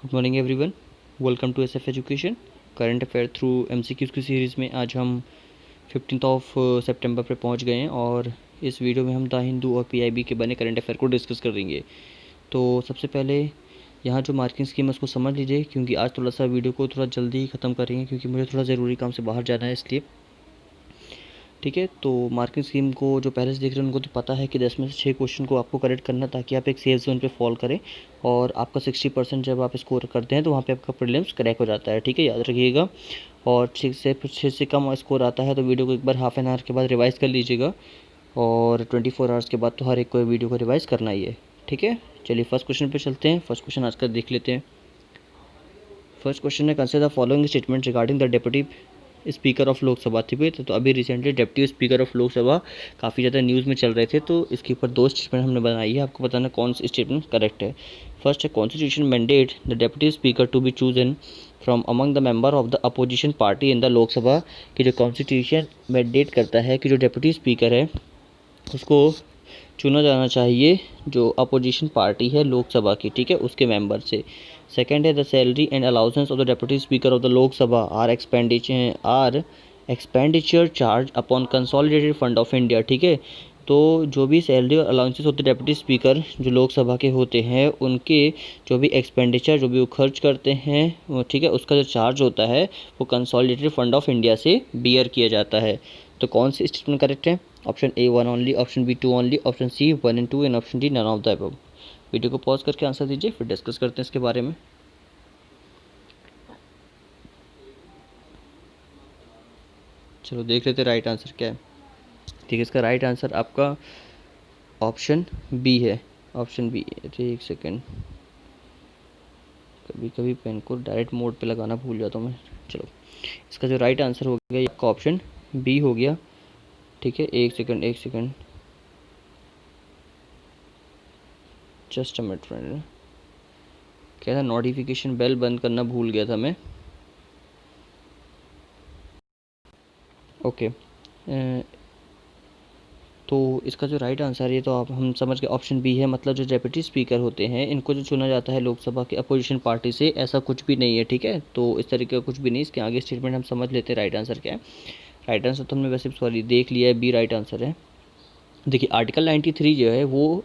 Good morning everyone, welcome to SF education current affair through MCQs की series में आज हम 15 सितंबर पे पहुंच गए हैं और इस वीडियो में हम द हिंदू और पीआईबी के बने करंट अफेयर को डिस्कस करेंगे। तो सबसे पहले यहाँ जो मार्किंग स्कीम है उसको समझ लीजिए, क्योंकि आज थोड़ा सा वीडियो को थोड़ा जल्दी ख़त्म करेंगे क्योंकि मुझे थोड़ा ज़रूरी काम से बाहर जाना है, इसलिए ठीक है। तो मार्किंग स्कीम को जो पहले से देख रहे हैं उनको तो पता है कि 10 में से 6 क्वेश्चन को आपको करेक्ट करना, ताकि आप एक सेफ जोन पे फॉल करें और आपका 60% जब आप स्कोर करते हैं तो वहाँ पे आपका प्रीलिम्स क्रैक हो जाता है, ठीक है, याद रखिएगा। और 6 से कम स्कोर आता है तो वीडियो को एक बार हाफ एन आवर के बाद रिवाइज़ कर लीजिएगा और 24 आवर्स के बाद तो हर एक को वीडियो को रिवाइज़ करना ही है, ठीक है। चलिए फर्स्ट क्वेश्चन पर चलते हैं। फर्स्ट क्वेश्चन आज का देख लेते हैं। फर्स्ट क्वेश्चन है, consider the following statement regarding the deputy speaker of Lok Sabha थी। तो अभी recently deputy speaker of Lok Sabha काफ़ी ज़्यादा न्यूज़ में चल रहे थे, तो इसके ऊपर 2 स्टेटमेंट हमने बनाई है, आपको बताना कौन सी स्टेटमेंट करेक्ट है। फर्स्ट है, constitution mandate the deputy speaker to be chosen from among the member of the opposition party in the Lok Sabha. कि जो कॉन्स्टिट्यूशन मैंडेट करता है कि जो डेप्यूटी स्पीकर है उसको चुना जाना चाहिए जो अपोजिशन पार्टी है लोकसभा की, ठीक है, उसके मेंबर से। सेकंड है, the salary and allowances of the deputy speaker of the Lok Sabha are expenditure charge upon consolidated fund of India, ठीक है। तो जो भी सैलरी और अलाउंसेस होते हैं डेप्यूटी स्पीकर जो लोकसभा के होते हैं, उनके जो भी एक्सपेंडिचर जो भी वो खर्च करते हैं वो, ठीक है, उसका जो चार्ज होता है वो कंसोलिडेटेड फंड ऑफ इंडिया से बियर किया जाता है। तो कौन सी स्टेटमेंट करेक्ट है? Option A 1 only, option B 2 only, option C 1 and 2 and option D none of the above. Video को पॉज करके आंसर दीजिए, फिर डिस्कस करते हैं इसके बारे में। चलो देख लेते हैं राइट आंसर क्या है। ठीक है, इसका राइट आंसर आपका ऑप्शन बी है। Option B. एक सेकेंड, कभी कभी पेन को डायरेक्ट मोड पे लगाना भूल जाता हूँ मैं। चलो, इसका जो राइट आंसर हो गया आपका ऑप्शन बी हो गया, ठीक है। एक second just a minute friend, क्या था, नोटिफिकेशन बेल बंद करना भूल गया था मैं। ओके, तो इसका जो राइट आंसर है तो आप हम समझ गए ऑप्शन बी है। मतलब जो डेप्यूटी स्पीकर होते हैं इनको जो चुना जाता है लोकसभा के अपोजिशन पार्टी से, ऐसा कुछ भी नहीं है, ठीक है। तो इस तरीके का कुछ भी नहीं। इसके आगे स्टेटमेंट हम समझ लेते हैं राइट आंसर क्या है। राइट आंसर तो हमने वैसे सॉरी देख लिया है, बी राइट आंसर है। देखिए आर्टिकल 93 जो है वो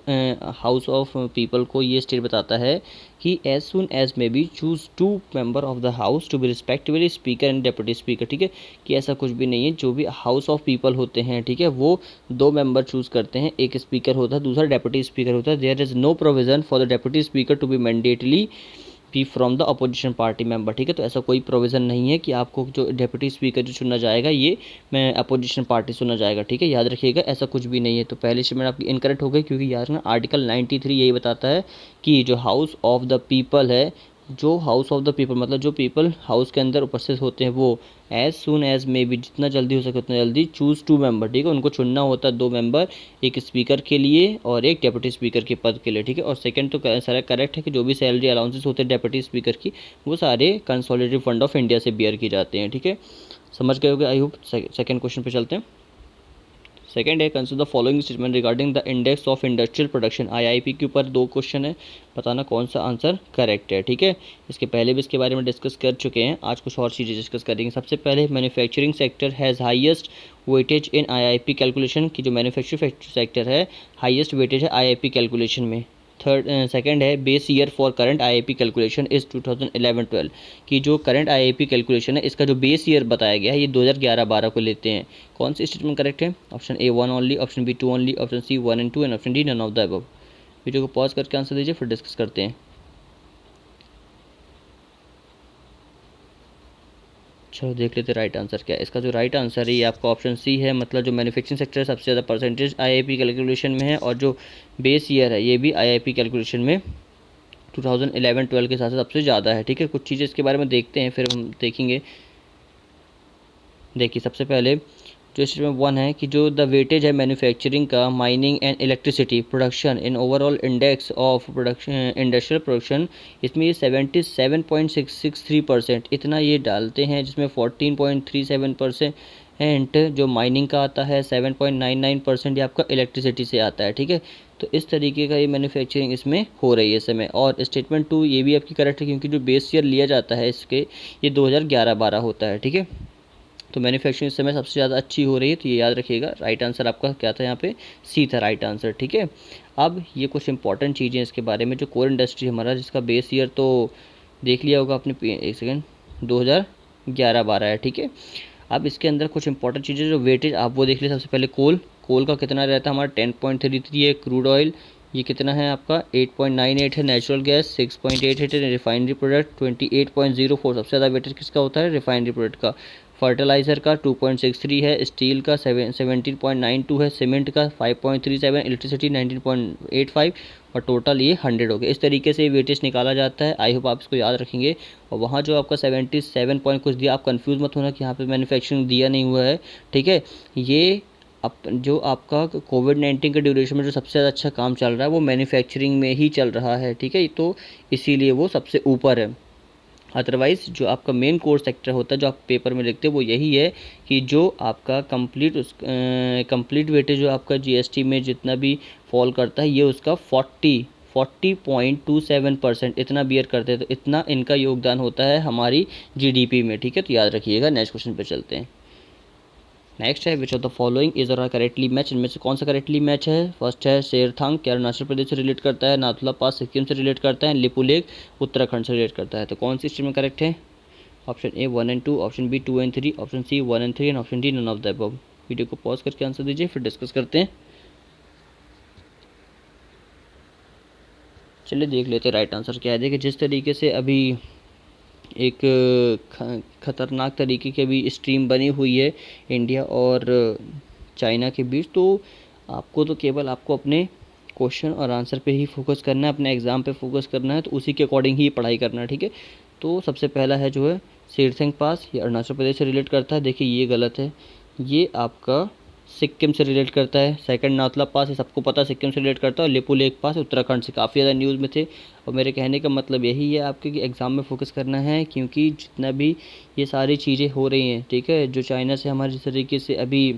हाउस ऑफ पीपल को ये स्टेट बताता है कि as soon as may be choose 2 member of the house to be respectively speaker and deputy speaker, ठीक है। कि ऐसा कुछ भी नहीं है, जो भी हाउस ऑफ पीपल होते हैं, ठीक है, वो 2 मेंबर चूज़ करते हैं, एक स्पीकर होता है दूसरा डेप्यूटी स्पीकर होता है। There is no provision for the deputy speaker to be mandatorily be from the opposition party member, ठीक है। तो ऐसा कोई प्रोविज़न नहीं है कि आपको जो डेप्यूटी स्पीकर जो चुना जाएगा ये मैं अपोजिशन पार्टी चुना जाएगा, ठीक है, याद रखिएगा, ऐसा कुछ भी नहीं है। तो पहली स्टेटमेंट आपकी इनकरेक्ट हो गई, क्योंकि याद रखना आर्टिकल 93 यही बताता है कि जो हाउस ऑफ द पीपल है, जो हाउस ऑफ द पीपल मतलब जो पीपल हाउस के अंदर उपस्थित होते हैं वो as soon as may be जितना जल्दी हो सके उतना जल्दी चूज़ 2 मेंबर, ठीक है, उनको चुनना होता है 2 मेंबर, एक स्पीकर के लिए और एक डेप्यूटी स्पीकर के पद के लिए, ठीक है। और सेकंड तो सारा करेक्ट है कि जो भी सैलरी अलाउंसेस होते हैं डेप्यूटी स्पीकर की वो सारे कंसोलिडेटेड फंड ऑफ इंडिया से बियर की जाते हैं, ठीक है। समझ गए होगे आई होप। सेकंड क्वेश्चन पे चलते हैं। सेकंड है, consider the following statement regarding the index of industrial production. IIP के ऊपर 2 क्वेश्चन है, बताना कौन सा आंसर करेक्ट है, ठीक है। इसके पहले भी इसके बारे में डिस्कस कर चुके हैं, आज कुछ और चीज़ें डिस्कस करेंगे। सबसे पहले manufacturing sector has highest weightage in IIP calculation, की जो मैन्युफैक्चरिंग सेक्टर है हाईएस्ट वेटेज है आईआईपी कैलकुलेशन में। सेकंड है, base year for current IIP calculation is 2011-12, की जो करंट आईआईपी कैलकुलेशन है इसका जो बेस ईयर बताया गया है ये 2011-12 को लेते हैं। कौन सी स्टेटमेंट करेक्ट है? Option A 1 only, option B 2 only, option C 1 and 2 and option D none of the above. Video को पॉज करके आंसर दीजिए, फिर डिस्कस करते हैं। चलो देख लेते हैं राइट आंसर क्या है। इसका जो राइट आंसर है ये आपका ऑप्शन सी है। मतलब जो मैन्युफैक्चरिंग सेक्टर है सबसे ज़्यादा परसेंटेज आईआईपी कैलकुलेशन में है, और जो बेस ईयर है ये भी आईआईपी कैलकुलेशन में 2011-12 के साथ सबसे ज़्यादा है, ठीक है। कुछ चीज़ें इसके बारे में देखते हैं फिर हम देखेंगे। देखिए सबसे पहले जो स्टेटमेंट 1 है कि जो द वेटेज है मैन्युफैक्चरिंग का mining and electricity production in overall index of production industrial production, इसमें ये 77.663% इतना ये डालते हैं, जिसमें 14.37% जो माइनिंग का आता है, 7.99% ये आपका इलेक्ट्रिसिटी से आता है, ठीक है। तो इस तरीके का ये मैन्युफैक्चरिंग इसमें हो रही है इस समय। और स्टेटमेंट 2 ये भी आपकी करेक्ट है, क्योंकि जो बेस ईयर लिया जाता है इसके, ये 2011-12 होता है, ठीक है। तो मैन्युफैक्चरिंग इस समय सबसे ज़्यादा अच्छी हो रही है, तो ये याद रखिएगा। राइट आंसर आपका क्या था यहाँ पे, सी था राइट आंसर, ठीक है। अब ये कुछ इंपॉर्टेंट चीज़ें इसके बारे में, जो कोर इंडस्ट्री हमारा, जिसका बेस ईयर तो देख लिया होगा आपने, एक सेकेंड, 2011-12 है, ठीक है। अब इसके अंदर कुछ इंपॉर्टेंट चीज़ें जो वेटेज आप वो देख लीजिए। सबसे पहले कोल का कितना रहता है हमारा, 10.33 है। क्रूड ऑयल ये कितना है आपका, 8.98 है। नेचुरल गैस 6.88 है। रिफाइनरी प्रोडक्ट 28.04, सबसे ज़्यादा वेटेज किसका होता है, रिफाइनरी प्रोडक्ट का। फर्टिलाइज़र का 2.63 है। स्टील का 17.92 है। सीमेंट का 5.37, इलेक्ट्रिसिटी 19.85, और टोटल ये 100 हो गया। इस तरीके से वेटेज निकाला जाता है। आई होप आप इसको याद रखेंगे। और वहाँ जो आपका 77 पॉइंट कुछ दिया, आप कंफ्यूज मत होना कि यहाँ पे मैन्युफैक्चरिंग दिया नहीं हुआ है, ठीक है। ये जो आपका कोविड-19 के ड्यूरेशन में जो सबसे ज़्यादा अच्छा काम चल रहा है वो मैन्युफैक्चरिंग में ही चल रहा है, ठीक है। तो इसीलिए वो सबसे ऊपर है। अदरवाइज़ जो आपका मेन कोर सेक्टर होता है, जो आप पेपर में लिखते हो, वो यही है कि जो आपका कंप्लीट वेटेज जो आपका जीएसटी में जितना भी फॉल करता है, ये उसका 40.27% इतना बियर करते हैं। तो इतना इनका योगदान होता है हमारी जीडीपी में, ठीक है। तो याद रखिएगा। नेक्स्ट क्वेश्चन पे चलते हैं। नेक्स्ट है, which of the following is are correctly match, इनमें से कौन सा करेक्टली मैच है। फर्स्ट है शेरथांग, क्या अरुणाचल प्रदेश से रिलेट करता है। नाथुला पास सिक्किम से रिलेट करता है। लिपुलेख उत्तराखंड से रिलेट करता है। तो कौन सी स्टेटमेंट करेक्ट है। Option A 1 and 2, option B 2 and 3, option C 1 and 3, and option D none of the above. Video को पॉज करके आंसर दीजिए, फिर डिस्कस करते हैं। चलिए देख लेते हैं राइट आंसर क्या है। देखिए, जिस तरीके से अभी एक ख़तरनाक तरीके की अभी स्ट्रीम बनी हुई है इंडिया और चाइना के बीच, तो आपको तो केवल आपको अपने क्वेश्चन और आंसर पे ही फोकस करना है, अपने एग्ज़ाम पे फोकस करना है, तो उसी के अकॉर्डिंग ही पढ़ाई करना है, ठीक है। तो सबसे पहला है जो है शेरसिंग पास, ये अरुणाचल प्रदेश से रिलेट करता है। देखिए ये गलत है, ये आपका सिक्किम से रिलेट करता है। सेकंड नाथुला पास, ये सबको पता है सिक्किम से रिलेट करता है। और लिपुलेख पास उत्तराखंड से काफ़ी ज़्यादा न्यूज़ में थे। और मेरे कहने का मतलब यही है आपके कि एग्ज़ाम में फोकस करना है, क्योंकि जितना भी ये सारी चीज़ें हो रही हैं, ठीक है, जो चाइना से हमारे जिस तरीके से अभी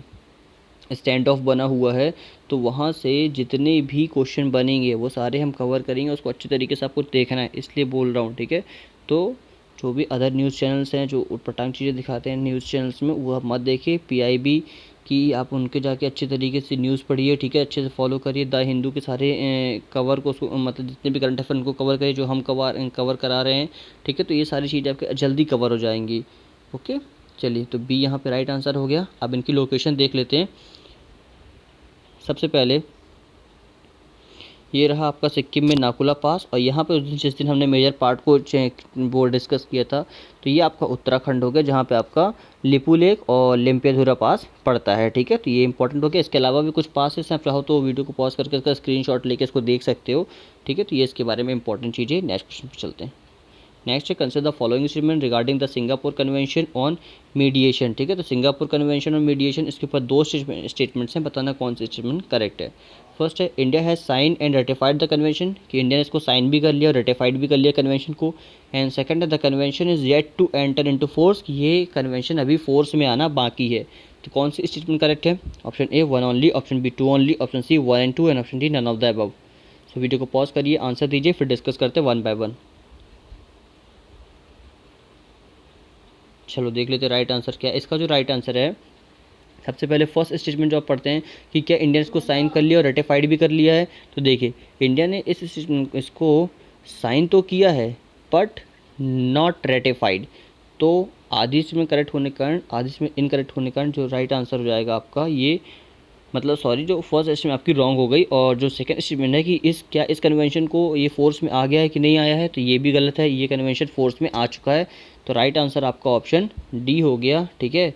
स्टैंड ऑफ बना हुआ है, तो वहाँ से जितने भी क्वेश्चन बनेंगे वो सारे हम कवर करेंगे। उसको अच्छी तरीके से आपको देखना है, इसलिए बोल रहा हूँ, ठीक है। तो जो भी अदर न्यूज़ चैनल्स हैं जो उटपटांग चीज़ें दिखाते हैं न्यूज़ चैनल्स में, वो आप मत देखिए। पीआईबी की आप उनके जाके अच्छे तरीके से न्यूज़ पढ़िए, ठीक है, अच्छे से फॉलो करिए। द हिंदू के सारे कवर को, उसको मतलब जितने भी करंट अफेयर उनको कवर करिए, जो हम कवर करा रहे हैं, ठीक है। तो ये सारी चीज़ें आपके जल्दी कवर हो जाएंगी। ओके, चलिए, तो बी यहाँ पे राइट आंसर हो गया। अब इनकी लोकेशन देख लेते हैं। सबसे पहले ये रहा आपका सिक्किम में नाकुला पास, और यहाँ पे उस दिन जिस दिन हमने मेजर पार्ट को वो डिस्कस किया था, तो ये आपका उत्तराखंड हो गया, जहाँ पे आपका लिपुलेख और लिम्पियाधुरा पास पड़ता है, ठीक है। तो ये इंपॉर्टेंट हो गया। इसके अलावा भी कुछ पास है, आप चाहो तो वीडियो को पॉज करके इसका स्क्रीनशॉट लेके इसको देख सकते हो, ठीक है। तो ये इसके बारे में इंपॉर्टेंट चीज़ें। नेक्स्ट क्वेश्चन पर चलते हैं। नेक्स्ट है, consider the following statement regarding the Singapore convention on mediation, ठीक है। तो सिंगापुर कन्वेंशन ऑन मीडिएशन, इसके ऊपर दो स्टेटमेंट्स हैं, बताना कौन सी स्टेटमेंट करेक्ट है। फर्स्ट है, India has sign and ratified the convention, कि इंडिया ने इसको साइन भी कर लिया और रेटिफाइड भी कर लिया कन्वेंशन को। एंड सेकंड है, the convention is yet to enter into force, कि ये कन्वेंशन अभी फोर्स में आना बाकी है। तो कौन सी स्टेटमेंट करेक्ट है। Option A 1 only, option B 2 only, option C 1 and 2, and option D none of the above. So video को पॉज करिए, आंसर दीजिए, फिर डिस्कस करते हैं 1 बाय 1। चलो देख लेते हैं राइट आंसर क्या है। इसका जो राइट आंसर है, सबसे पहले फर्स्ट स्टेटमेंट जो आप पढ़ते हैं कि क्या इंडिया ने इसको साइन कर लिया और रेटिफाइड भी कर लिया है। तो देखिए, इंडिया ने इसको साइन तो किया है बट नॉट रेटिफाइड। तो आधी इसमें करेक्ट होने के कारण, आधी इसमें इनकरेक्ट होने के कारण जो राइट आंसर हो जाएगा आपका ये, मतलब सॉरी, जो फर्स्ट स्टेटमेंट आपकी रॉन्ग हो गई। और जो सेकंड स्टेटमेंट है कि इस कन्वेंशन को ये फोर्स में आ गया है कि नहीं आया है, तो ये भी गलत है। ये कन्वेंशन फोर्स में आ चुका है। तो राइट आंसर आपका ऑप्शन डी हो गया, ठीक है,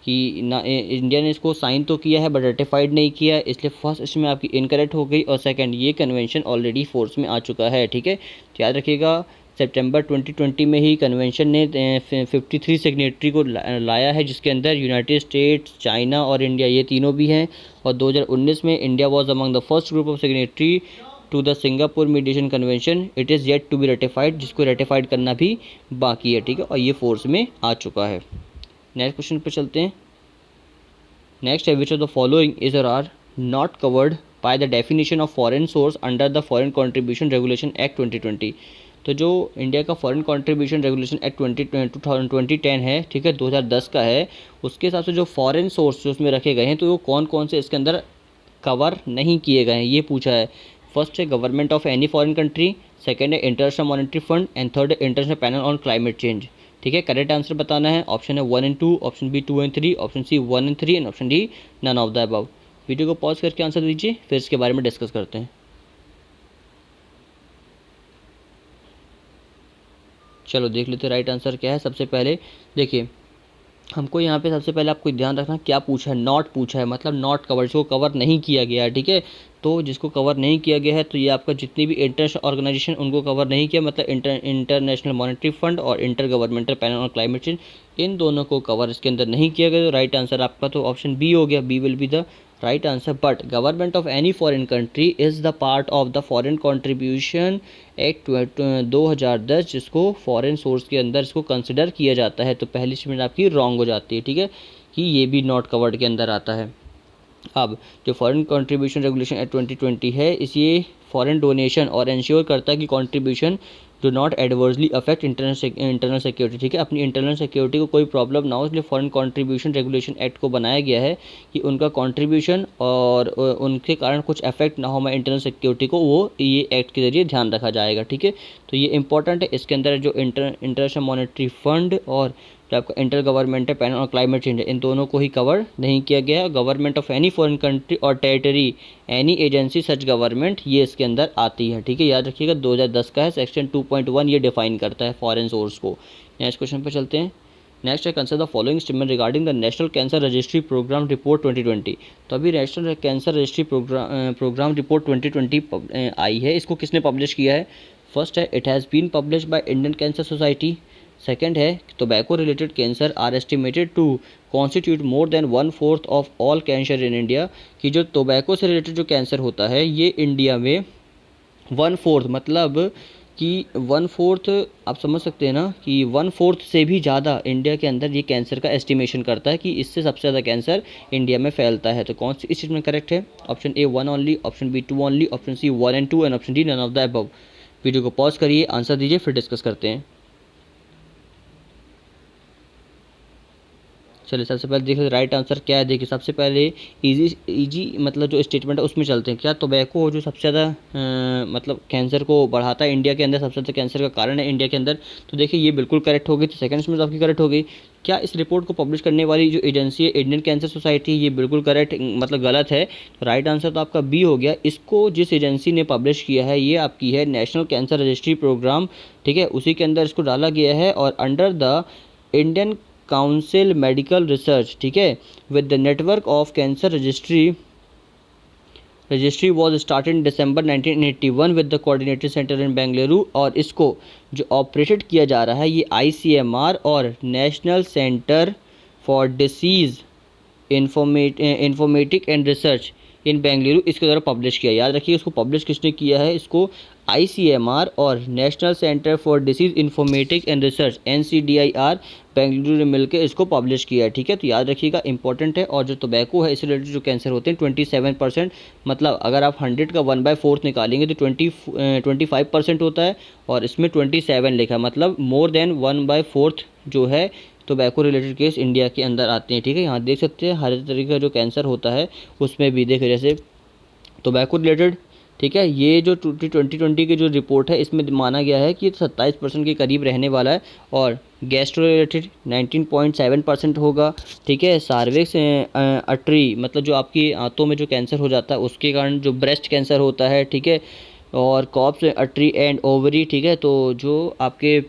कि ना इंडिया ने इसको साइन तो किया है बट रेटिफाइड नहीं किया, इसलिए फर्स्ट इसमें आपकी इनकरेक्ट हो गई। और सेकंड, ये कन्वेंशन ऑलरेडी फोर्स में आ चुका है, ठीक है। तो याद रखिएगा, सितंबर 2020 में ही कन्वेंशन ने 53 सिग्नेटरी को लाया है, जिसके अंदर यूनाइटेड स्टेट्स, चाइना और इंडिया, ये तीनों भी हैं। और 2019 में India was among the first group of signatory to the Singapore mediation convention. It is yet to be ratified, जिसको रेटिफाइड करना भी बाकी है, ठीक है। और ये फोर्स में आ चुका है। नेक्स्ट क्वेश्चन पे चलते हैं। नेक्स्ट है, which of the following is और are not covered by the definition of foreign source under the foreign contribution regulation act 2020। तो जो इंडिया का फॉरेन कंट्रीब्यूशन रेगुलेशन एक्ट 2010 है, ठीक है, 2010 का है, उसके हिसाब से जो फॉरेन सोर्स जो उसमें रखे गए हैं तो वो कौन कौन से इसके अंदर कवर नहीं किए गए हैं ये पूछा है। फर्स्ट है government of any foreign country, second है international monetary fund and third है international panel on climate change. ठीक है, करेक्ट आंसर बताना है। ऑप्शन है 1 and 2, option B 2 and 3, option C 1 and 3 and option D none of the above. Video को pause करके answer दीजिए, फिर इसके बारे में डिस्कस करते हैं। चलो देख लेते राइट आंसर क्या है। सबसे पहले देखिए, हमको यहाँ पे सबसे पहले आपको ध्यान रखना क्या पूछा है, नॉट पूछा है, मतलब नॉट कवर, जिसको कवर नहीं किया गया है। ठीक है, तो जिसको कवर नहीं किया गया है तो ये आपका जितनी भी इंटरनेशनल ऑर्गेनाइजेशन उनको कवर नहीं किया, मतलब इंटरनेशनल मॉनेटरी फंड और intergovernmental panel on climate change, इन दोनों को कवर इसके अंदर नहीं किया गया। तो राइट आंसर आपका तो ऑप्शन बी हो गया, B will be the right answer. But government of any foreign country is the part of the foreign contribution act 2010, जिसको फॉरेन सोर्स के अंदर इसको कंसिडर किया जाता है। तो पहली स्टेटमेंट आपकी रॉन्ग हो जाती है, ठीक है, कि ये भी नॉट कवर्ड के अंदर आता है। अब जो फॉरेन कंट्रीब्यूशन रेगुलेशन एक्ट 2020 है, इस फॉरेन डोनेशन और इंश्योर करता है कि contribution do not adversely affect internal security. ठीक है, अपनी इंटरनल सिक्योरिटी को कोई प्रॉब्लम ना हो, इसलिए फॉरेन कंट्रीब्यूशन रेगुलेशन एक्ट को बनाया गया है कि उनका कंट्रीब्यूशन और उनके कारण कुछ अफेक्ट ना हो हमारे इंटरनल सिक्योरिटी को, वो ये एक्ट के जरिए ध्यान रखा जाएगा। ठीक है, तो ये इंपॉर्टेंट है। इसके अंदर जो इंटरनेशनल मॉनेटरी फंड और जो आपका इंटर गवर्नमेंटल पैनल और क्लाइमेट चेंज है, इन दोनों को ही कवर नहीं किया गया। Government of any foreign country और territory any agency such government, ये इसके अंदर आती है। ठीक है, याद रखिएगा 2010 का है, सेक्शन 2.1 ये डिफाइन करता है फॉरेन सोर्स को। नेक्स्ट क्वेश्चन पर चलते हैं। नेक्स्ट है consider the following statement regarding the national cancer registry programme report 2020। तो अभी national cancer registry programme report 2020 आई है, इसको किसने पब्लिश किया है? फर्स्ट है it has been publish by Indian cancer society. Second है tobacco related cancer are estimated to constitute more than 1/4 of all cancer in India. कि जो टोबैको से रिलेटेड जो कैंसर होता है ये इंडिया में 1/4, मतलब कि 1/4 आप समझ सकते हैं ना, कि 1/4 से भी ज़्यादा इंडिया के अंदर ये कैंसर का एस्टिमेशन करता है कि इससे सबसे ज़्यादा कैंसर इंडिया में फैलता है। तो कौन सी इस चीज़ में करेक्ट है? Option A 1 only, option B 2 only, option C 1 and 2 and option D none of the above. Video को पॉज करिए, आंसर दीजिए, फिर डिस्कस करते हैं। चलिए सबसे पहले देखिए राइट आंसर क्या है। देखिए सबसे पहले इजी मतलब जो स्टेटमेंट है उसमें चलते हैं। क्या टोबैको जो सबसे ज़्यादा मतलब कैंसर को बढ़ाता है इंडिया के अंदर, सबसे ज़्यादा कैंसर का कारण है इंडिया के अंदर? तो देखिए ये बिल्कुल करेक्ट हो गई। तो सेकंड में तो आपकी करेक्ट हो गई। क्या इस रिपोर्ट को पब्लिश करने वाली जो एजेंसी है इंडियन कैंसर सोसाइटी, ये बिल्कुल करेक्ट मतलब गलत है। तो राइट आंसर तो आपका बी हो गया। इसको जिस एजेंसी ने पब्लिश किया है ये आपकी है नेशनल कैंसर रजिस्ट्री प्रोग्राम। ठीक है, उसी के अंदर इसको डाला गया है और under the Indian council medical research. ठीक है, with the network of cancer registry was started in December 1981 with the coordinated centre in Bengaluru. और इसको जो ऑपरेटेड किया जा रहा है ये ICMR और national centre for disease informatic and research इन बेंगलुरु, इसके द्वारा पब्लिश किया। याद रखिए इसको पब्लिश किसने किया है? इसको ICMR और national centre for disease informatic and research NCDIR Bengaluru ने मिलकर इसको पब्लिश किया है। ठीक है, तो याद रखिएगा इंपॉर्टेंट है। और जो टोबैको है इससे रिलेटेड जो कैंसर होते हैं 27%, मतलब अगर आप 100 का 1/4 निकालेंगे तो 25% होता है और इसमें 27 लिखा है, मतलब मोर देन 1/4 जो है टोबैको रिलेटेड केस इंडिया के अंदर आते हैं। ठीक है, यहाँ देख सकते हैं हर तरीके का जो कैंसर होता है उसमें भी देखिए जैसे टोबैको रिलेटेड। ठीक है, ये जो 2020 की जो रिपोर्ट है इसमें माना गया है कि 27% के करीब रहने वाला है। और गैस्ट्रो रिलेटेड 19.7% होगा। ठीक है, सार्विक्स अट्री मतलब जो आपकी आंतों में जो कैंसर हो जाता है उसके कारण जो ब्रेस्ट कैंसर होता है। ठीक है, और कॉप्स अट्री एंड ओवरी। ठीक है, तो जो आपके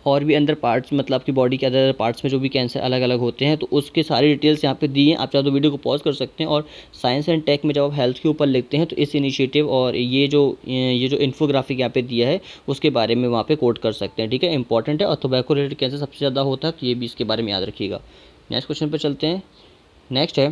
और भी अंदर पार्ट्स मतलब आपकी बॉडी के अंदर पार्ट्स में जो भी कैंसर अलग अलग होते हैं तो उसके सारी डिटेल्स यहाँ पे दी हैं। आप चाहे तो वीडियो को पॉज कर सकते हैं और साइंस एंड टेक में जब आप हेल्थ के ऊपर लिखते हैं तो इस इनिशिएटिव और ये जो इन्फोग्राफिक यहाँ पे दिया है उसके बारे में वहाँ पे कोट कर सकते हैं। ठीक है, इंपॉर्टेंट है। और टोबैको रिलेटेड कैंसर सबसे ज़्यादा होता है तो ये भी इसके बारे में याद रखिएगा। नेक्स्ट क्वेश्चन पर चलते हैं। नेक्स्ट है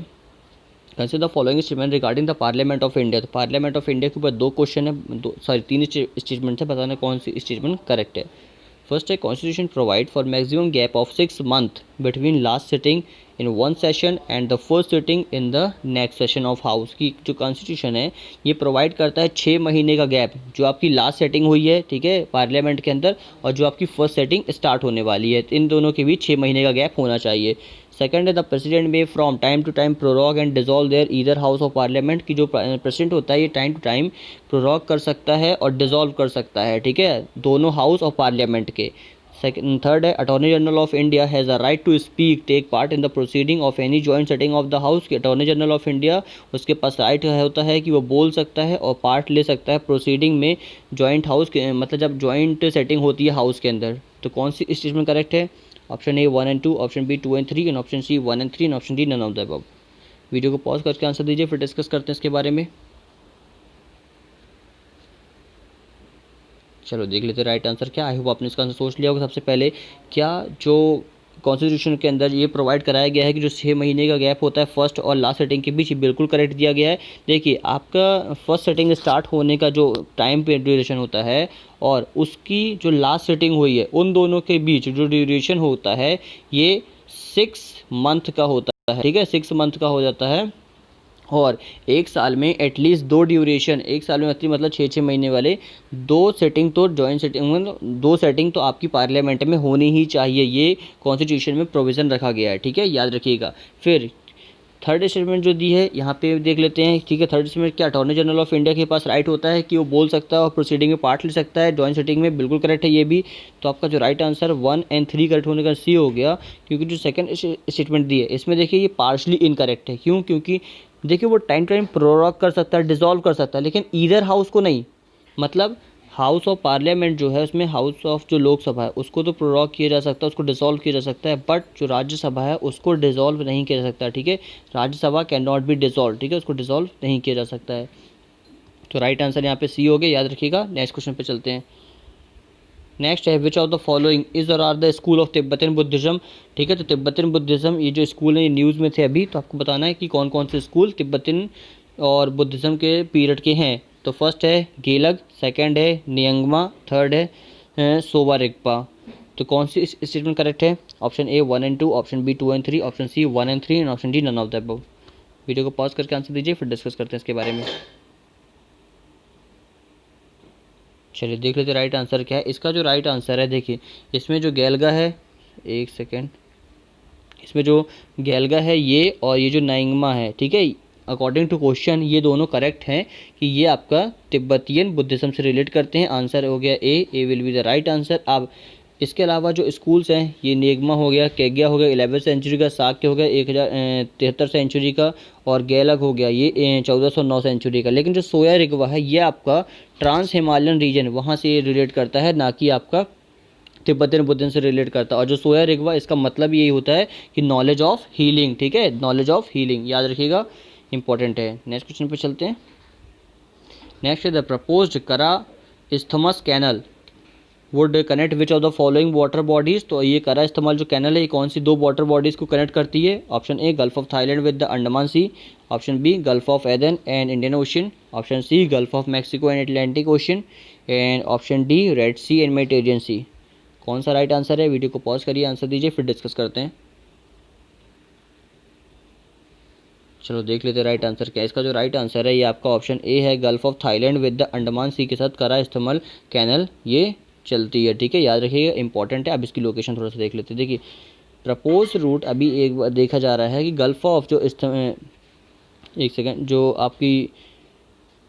consider the following statement regarding the parliament of India. तो पार्लियामेंट ऑफ इंडिया के ऊपर 2 क्वेश्चन है, 3 स्टेटमेंट है, बताना कौन सी स्टेटमेंट करेक्ट है। फर्स्ट है constitution provide for maximum gap of 6 months between last sitting in one session and the first sitting in the next session of house. की जो कॉन्स्टिट्यूशन है ये प्रोवाइड करता है 6 महीने का गैप, जो आपकी लास्ट सेटिंग हुई है, ठीक है, पार्लियामेंट के अंदर, और जो आपकी फर्स्ट सेटिंग स्टार्ट होने वाली है, इन दोनों के बीच 6 महीने का गैप होना चाहिए। सेकंड है द प्रेसिडेंट में from time to time prorogue and dissolve there either house of parliament. की जो प्रेसिडेंट होता है ये टाइम टू टाइम प्रोरॉग कर सकता है और डिजॉल्व कर सकता है, ठीक है, दोनों हाउस ऑफ पार्लियामेंट के। सेकंड थर्ड है attorney general of India has a right to speak take part in the proceeding of any joint setting of the house. की अटॉर्नी जनरल ऑफ इंडिया उसके पास राइट होता है कि वो बोल सकता है और पार्ट ले सकता है प्रोसीडिंग में जॉइंट हाउस के, मतलब जब जॉइंट सेटिंग होती है हाउस के अंदर। तो कौन सी स्टेटमेंट करेक्ट है? Option A 1 and 2, option B 2 and 3, and option C 1 and 3, and option D none of the above. Video को पॉज करके आंसर दीजिए, फिर डिस्कस करते हैं इसके बारे में। चलो देख लेते हैं राइट आंसर क्या। आई होप आपने इसका आंसर सोच लिया होगा। सबसे पहले क्या जो कॉन्स्टिट्यूशन के अंदर ये प्रोवाइड कराया गया है कि जो 6 महीने का गैप होता है फर्स्ट और लास्ट सेटिंग के बीच, ये बिल्कुल करेक्ट दिया गया है। देखिए आपका फर्स्ट सेटिंग स्टार्ट होने का जो टाइम पे ड्यूरेशन होता है और उसकी जो लास्ट सेटिंग हुई है, उन दोनों के बीच जो ड्यूरेशन होता है ये 6 मंथ का होता है, ठीक है, 6 मंथ का हो जाता है। और एक साल में एटलीस्ट 2 ड्यूरेशन, एक साल में मतलब 6-6 महीने वाले 2 सेटिंग तो जॉइंट सेटिंग में 2 सेटिंग तो आपकी पार्लियामेंट में होनी ही चाहिए। ये कॉन्स्टिट्यूशन में प्रोविज़न रखा गया है, ठीक है, याद रखिएगा। फिर थर्ड स्टेटमेंट जो दी है यहाँ पे देख लेते हैं, ठीक है। थर्ड स्टेटमेंट क्या अटॉर्नी जनरल ऑफ इंडिया के पास राइट होता है कि वो बोल सकता है और प्रोसीडिंग में पार्ट ले सकता है जॉइंट सेटिंग में, बिल्कुल करेक्ट है ये भी। तो आपका जो राइट आंसर 1 एंड 3 करेक्ट होने का सी हो गया, क्योंकि जो सेकंड स्टेटमेंट दी है इसमें देखिए ये पार्शली इनकरेक्ट है। क्यों? क्योंकि देखिए वो टाइम टू टाइम प्रोरॉग कर सकता है, डिसॉल्व कर सकता है, लेकिन ईदर हाउस को नहीं। मतलब हाउस ऑफ पार्लियामेंट जो है उसमें हाउस ऑफ जो लोकसभा है उसको तो प्रोरॉग किया जा सकता है, उसको डिसॉल्व किया जा सकता है, बट जो राज्यसभा है उसको डिसॉल्व नहीं किया जा सकता, ठीक है। Rajya Sabha can not be dissolve, ठीक है, उसको डिसॉल्व नहीं किया जा सकता है। तो राइट आंसर यहाँ पे सी हो गया, याद रखिएगा। नेक्स्ट क्वेश्चन पे चलते हैं। नेक्स्ट है which of the following is और are the school of Tibetan Buddhism, ठीक है। तो तिब्बतन बुद्धिज्म ये जो स्कूल है ये न्यूज़ में थे अभी, तो आपको बताना है कि कौन कौन से स्कूल तिब्बतन और बुद्धिज्म के पीरियड के हैं। तो फर्स्ट है गेलग, सेकंड है नियंगमा, थर्ड है सोवा रिगपा। तो कौन सी स्टेटमेंट करेक्ट है? Option A 1 and 2, option B 2 and 3, option C 1 and 3, and option D none of the above. Video को पॉज करके आंसर दीजिए, फिर डिस्कस करते हैं इसके बारे में। चलिए देख लेते राइट आंसर क्या है। इसका जो राइट आंसर है देखिए इसमें जो गैलगा है, एक सेकेंड, इसमें जो गैलगा है ये और ये जो नाइंगमा है, ठीक है, अकॉर्डिंग टू क्वेश्चन ये दोनों करेक्ट हैं कि ये आपका तिब्बतियन बुद्धिज्म से रिलेट करते हैं। आंसर हो गया A will be the right answer. अब इसके अलावा जो स्कूल्स हैं ये नेगमा हो गया, केग्या हो गया 11वीं सेंचुरी का, साक्य हो गया 1073 सेंचुरी का, और गैलक हो गया ये 1409 सेंचुरी का। लेकिन जो सोया रिगवा है ये आपका ट्रांस हिमालयन रीजन वहाँ से ये रिलेट करता है, ना कि आपका तिब्बतन बुद्धिज्म से रिलेट करता है। और जो सोया रिगवा इसका मतलब यही होता है कि नॉलेज ऑफ हीलिंग, ठीक है, नॉलेज ऑफ हीलिंग, याद रखिएगा, इंपॉर्टेंट है। नेक्स्ट क्वेश्चन पे चलते हैं। नेक्स्ट है the proposed Kra isthmus canal would connect which of the following water bodies. तो ये करा इस्तेमाल जो कैनल है ये कौन सी 2 वाटर बॉडीज़ को कनेक्ट करती है? Option A gulf of Thailand with the Andaman sea, option B gulf of Aden and Indian ocean, option C gulf of Mexico and Atlantic ocean, and option D red sea and Mediterranean sea. कौन सा right answer है? Video को pause करिए, answer दीजिए, फिर discuss करते हैं। चलो देख लेते हैं राइट आंसर क्या है। इसका जो राइट आंसर है ये आपका ऑप्शन ए है, gulf of Thailand with the Andaman sea के साथ करा इस्तेमाल कैनल ये चलती है, ठीक है, याद रखिएगा, इंपॉर्टेंट है। अब इसकी लोकेशन थोड़ा सा देख लेते हैं। देखिए प्रपोज रूट अभी एक बार देखा जा रहा है कि गल्फ ऑफ जो एक सेकेंड, जो आपकी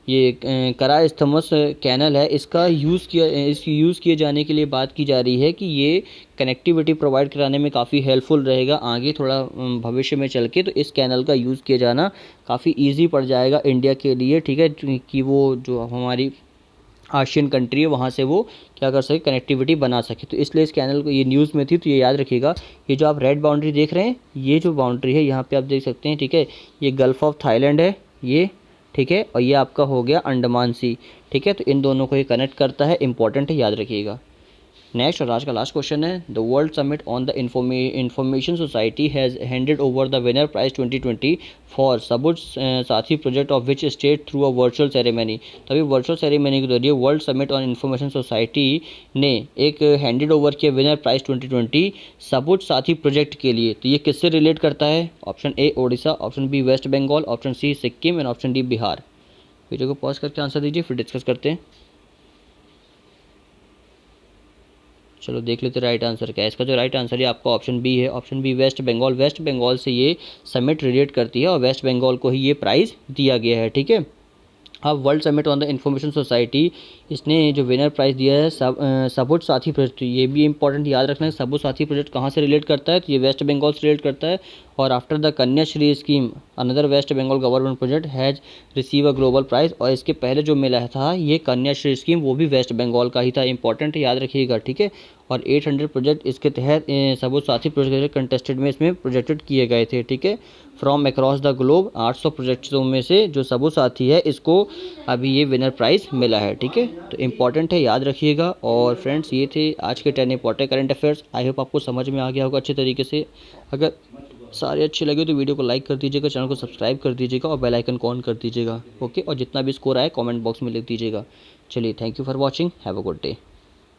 ये करा इस्थमस कैनल है इसका यूज़ किए जाने के लिए बात की जा रही है कि ये कनेक्टिविटी प्रोवाइड कराने में काफ़ी हेल्पफुल रहेगा आगे थोड़ा भविष्य में चल के। तो इस कैनल का यूज़ किया जाना काफ़ी इजी पड़ जाएगा इंडिया के लिए, ठीक है, कि वो जो हमारी आशियन कंट्री है वहाँ से वो क्या कर सके, कनेक्टिविटी बना सके। तो इसलिए इस कैनल को ये न्यूज़ में थी, तो ये याद रखिएगा। ये जो आप रेड बाउंड्री देख रहे हैं ये जो बाउंड्री है यहाँ पे आप देख सकते हैं, ठीक है, ये गल्फ ऑफ थाईलैंड है ये, ठीक है, और ये आपका हो गया अंडमान सी, ठीक है। तो इन दोनों को ये कनेक्ट करता है, इंपॉर्टेंट है, याद रखिएगा। नेक्स्ट और आज का लास्ट क्वेश्चन है, the world summit on the information society has handed over the winner prize 2020 for Sabooj Sathi project of which state through a virtual ceremony. तभी वर्चुअल सेरेमनी के जरिए world summit on information society ने एक handed over किया winner prize 2020 Sabooj Sathi project के लिए। तो ये किससे रिलेट करता है? Option A Odisha, option B West Bengal, option C Sikkim and option D Bihar. Video को पॉज करके आंसर दीजिए, फिर डिस्कस करते हैं। चलो देख लेते राइट आंसर क्या है। इसका जो राइट आंसर है आपका ऑप्शन बी है, option B West Bengal. West Bengal से ये समिट रिलेट करती है और वेस्ट बंगाल को ही ये प्राइज़ दिया गया है, ठीक है। अब world summit on the information society, इसने जो विनर प्राइज़ दिया है सबुज साथी प्रोजेक्ट, ये भी इंपॉर्टेंट याद रखना है। सबुज साथी प्रोजेक्ट कहाँ से रिलेट करता है? तो ये वेस्ट बंगाल से रिलेट करता है। और after the Kanyashree scheme another West Bengal government project has receive a global prize. और इसके पहले जो मिला था ये कन्याश्री स्कीम, वो भी वेस्ट बंगाल का ही था। इंपॉर्टेंट याद रखिएगा, ठीक है। और 800 प्रोजेक्ट इसके तहत सबुज साथी प्रोजेक्ट कंटेस्टेड में इसमें प्रोजेक्टेड किए गए थे, ठीक है। फ्रॉम अक्रॉस द ग्लोब 800 प्रोजेक्ट्सों में से जो सबुज साथी है इसको अभी ये विनर प्राइज़ मिला है, ठीक है। तो इंपॉर्टेंट है, याद रखिएगा। और फ्रेंड्स ये थे आज के 10 important current affairs. I hope आपको समझ में आ गया होगा अच्छे तरीके से। अगर सारे अच्छे लगे तो वीडियो को लाइक कर दीजिएगा, चैनल को सब्सक्राइब कर दीजिएगा और बेल आइकन को ऑन कर दीजिएगा, ओके। और जितना भी स्कोर आए कमेंट बॉक्स में लिख दीजिएगा। चलिए, thank you for watching, have a good day.